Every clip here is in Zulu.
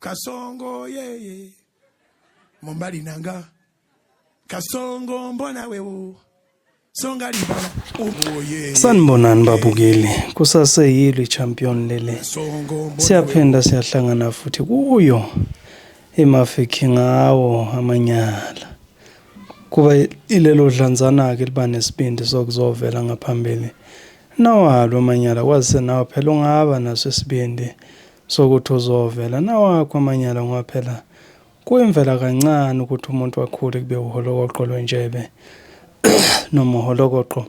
Kasongo ye Mombali nanga Kasongo mbona wewe Songa libala ye Sanibonani babukeli kusaseyilo champion lele siyaphenda siyahlangana futhi kuyo emafiki ngawo amanyala kuba ilelo dlanzana ke liba nesibindi sokuzovela ngaphambili nawalo amanyala kwaze nawe phela ungaba naso isibindi sokuthi uzovela nawakho amanyala ngaphela kuyimvela kancane ukuthi umuntu wakhule kube uholokoqo lwenjebe noma uholokoqo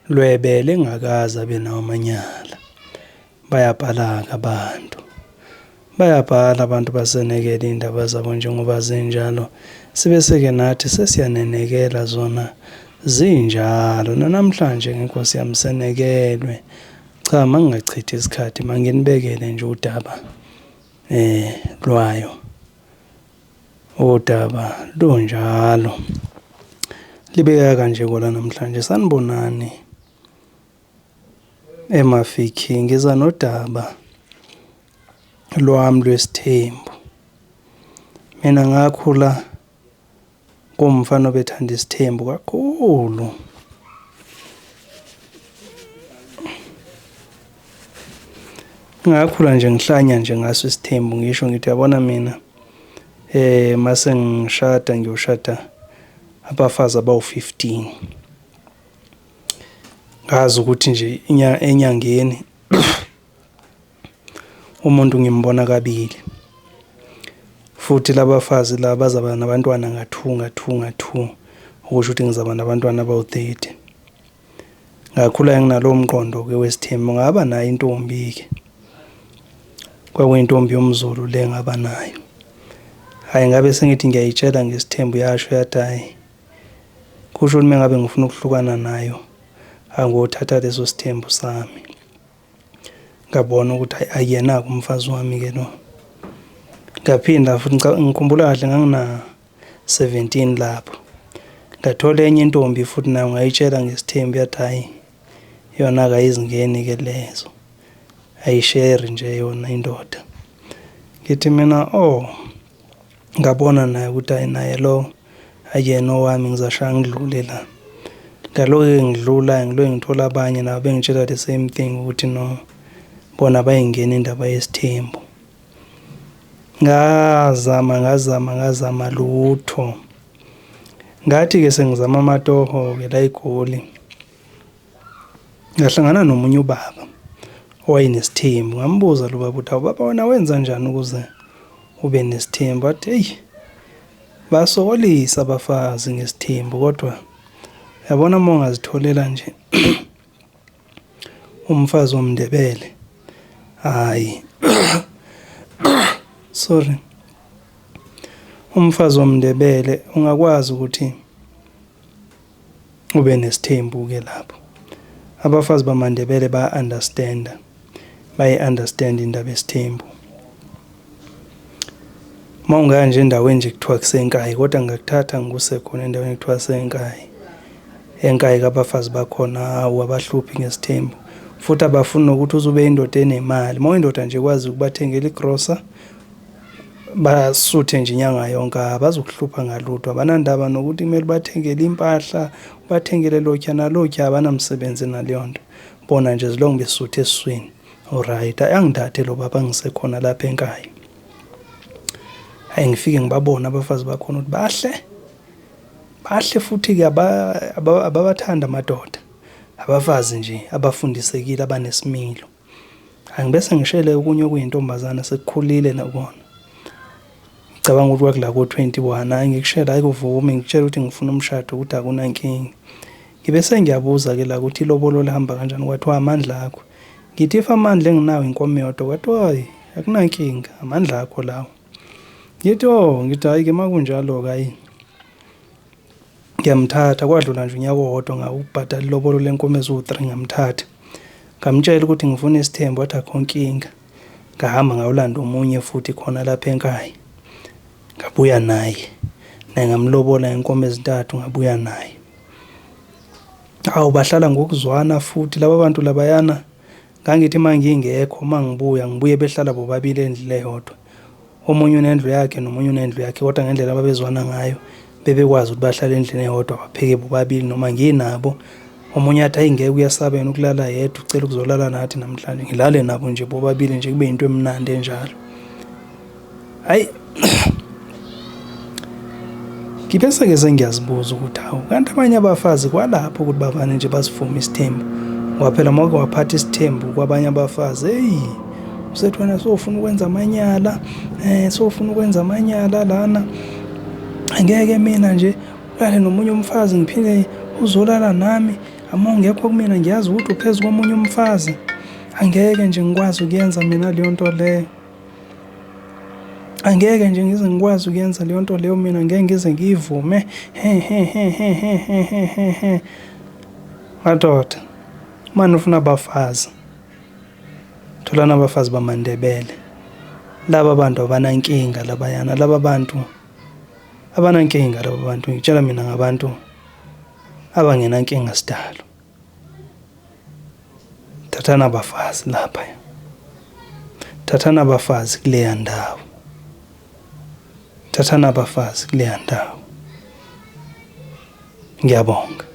lwebele engakaza benawo amanyala bayabhala abantu basenekela indaba zabo njengoba zinjalo sibeseke nathi sesiyanenekela zona zinjalo namhlanje ngenkosi yamsenekelwe cha mangingachithi isikhathi manginibekele nje udaba lwayo udaba lunjalo libeka kanje kola namhlanje sanibonani emafiki ngiza nodaba lwami lwesithembu mina ngakhula kumfana obethanda isithembu kakhulu ngakhula nje ngihlanya nje ngaso isithembu ngisho ngithi yabona mina mase ngiyoshada abafazi abawu-15 ngazi ukuthi nje enyangeni umuntu ngimbona kabili futhi labafazi laba bazaba nabantwana nga2 okusho ukuthi ngizaba nabantwana abawu30 ngakhula nginalo mqondo ke wesithembu ngaba nayo intombi ke kwakuyintombi yomZulu le ngaba nayo hayi ngabe sengithi ngiyayitshela ngesithembu yasho yathi hayi kusho ukuthi mengabe ngifuna ukuhlukana nayo angothatha leso sithembu sami ngabona ukuthi ayena kumfazi wami ke lo ngaphinda futhi ngikhumbula kahle ngangina 17 lapho ngathola enye intombi futhi nayo ngayitshela ngesithembu yathi hayi yona akayizingeni ke lezo ayishare nje yona indoda ngithi mina ngabona naye ukuthi ayinaye lo ayena owami ngizashaya ngidlule la ngaloke ngidlula ngithola abanye nabo bengitshela the same thing ukuthi no bona bayingena indaba yesithembu ngazama lutho ngathi ke sengizama amatoho ke la eGoli ngahlangana nomunye ubaba owayenesithembu ngambuza lo baba ukuthi baba wena wenza njani ukuze ube nesithembu athi hey basokolisa abafazi ngesithembu kodwa yabona uma ungazitholela nje umfazi womndebele hayi sorry umfazi womndebele ungakwazi ukuthi ube nesithembu ke lapho abafazi bamandebele bayi understand indaba yesithembu mawungaya nje endaweni nje kuthiwa kusenkayi kodwa ngakuthatha ngikuse khona endaweni kuthiwa senkayi enkayi kabafazi bakhona abahluphi ngesithembu futhi abafuna ukuthi uzube indoda enemali mawuyindoda nje kwazi ukubathengela igrocer basuthe nje inyanga yonke abazokuhlupha ngalutho abanandaba nokuthi kumele bathengele impahla bathengele lokya nalokya abanamsebenzi naleyo nto bona nje zilonge besuthe esiswini alright angithathe lo baba ngisekhona lapha enkayi ngifike ngibabona abafazi bakhona ukuthi bahle futhi ke ababathanda amadoda abafazi nje abafundisekile abanesimilo angibese ngishele okunye okuyintombazana sekukhulile nakona ngicabanga ukuthi kwakula ko21 hayi ngikushela ayikuvume ngitshela ukuthi ngifuna umshado ukuthi akunankingi ngibese ngiyabuza ke la ukuthi ilobolo lihamba kanjani kwathiwa amandla akho ngithi if amandla enginawo inkomo yodwa kwathiwa hayi akunankinga amandla akho lawo ngithi hayi ke makunjalo kayi ngiyamthatha kwadlula nje unyaka owodwa ngawubhadala ilobolo lenkomo ezu3 ngamthatha ngamtshela ukuthi ngifuna isithembu wathi akhonkinga ngahamba ngawulanda omunye futhi khona lapha enkayi ngabuya naye ngamlobola inkomo ezintathu ngabuya naye bahlala ngokuzwana futhi laba bantu labayana ngangithi mangingekho mangibuye behlala bobabili endlini eyodwa omunye unendlu yakhe nomunye unendlu yakhe, kodwa ngendlela ababezwana ngayo bebekwazi ukuthi bahlale endlini eyodwa bapheke bobabili noma nginabo. Omunye athi hayi ngeke uyasaba yena ukulala yedwa, ucela ukuzolala nathi namhlanje, ngilale nabo nje bobabili nje kube into emnandi enjalo. Hayi ngibese-ke sengiyazibuza ukuthi hawu kanti abanye abafazi kwalapho ukuthi bavane nje basivuma isithembu, ngoba phela mawuke waphatha isithembu kwabanye abafazi, heyi usethi wena sowufuna ukwenza amanyala, sowufuna ukwenza amanyala lana, angeke mina nje ulale nomunye umfazi ngiphinde uzolala nami, ama ungekho kumina ngiyazi ukuthi uphezu komunye umfazi, angeke nje ngikwazi ukuyenza mina leyo nto leyo, angeke nje ngize ngikwazi ukuyenza leyo nto leyo mina, ngeke ngize ngiyivume. Madoda, manje ufuna abafazi, tholana abafazi bamaNdebele, laba bantu abanankinga labayana, laba bantu abanankinga, laba bantu ngitshela mina ngabantu abangenankinga sidalo. Thathana abafazi lapha, thathana abafazi kuleya ndawo, thathana abafazi kuleya ndawo. Ngiyabonga.